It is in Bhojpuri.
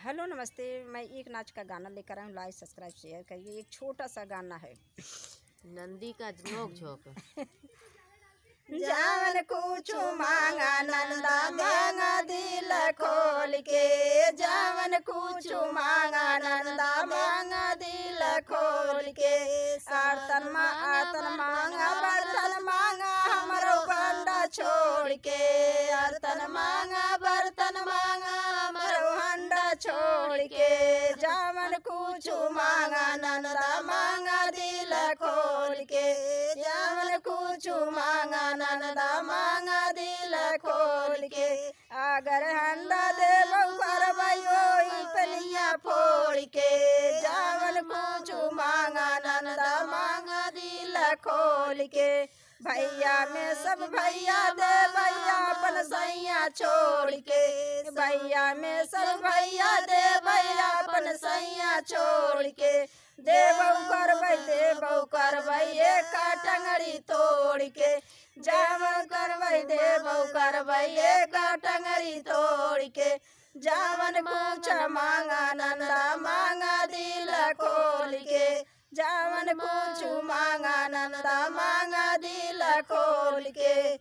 हेलो नमस्ते। मैं एक नाच का गाना लेकर आई हूँ। लाइक सब्सक्राइब शेयर करिए। एक छोटा सा गाना है। नंदी का नोक झोंक जावन कुछ मांगा नंदा मांगा दिल खोल के, जावन कुछ मांगा नंदा मांगा दिल खोल के। आरतन मांगा बर्तन मांगा हमरो हंडा छोड़ के, आरतन मांगा बर्तन मांगा हमरो हंडा छोड़ के। जावन कुछ मांगा नंदा मांगा दिल खोल के, जावन कुछ मांगा नंदा मांगा दिल खोल के। अगर हंडा देबो करबो पनिया फोड़ के, जावन कुछ मांगा नंदा मांगा दिल खोल के। भैया में सब भैया दे भैया अपन सैया छोड़ के, भैया में सब भैया दे भैया अपन सैया छोड़ के। देबो करबै एक टंगड़ी तोड़ के, जावन करबै देबो करबै एक टंगड़ी तोड़ के। जावन कुछ मांगा नंदा मांगा दिल खोल के, जावन कुछ मांगा नंदा मांगा दिल खोल के।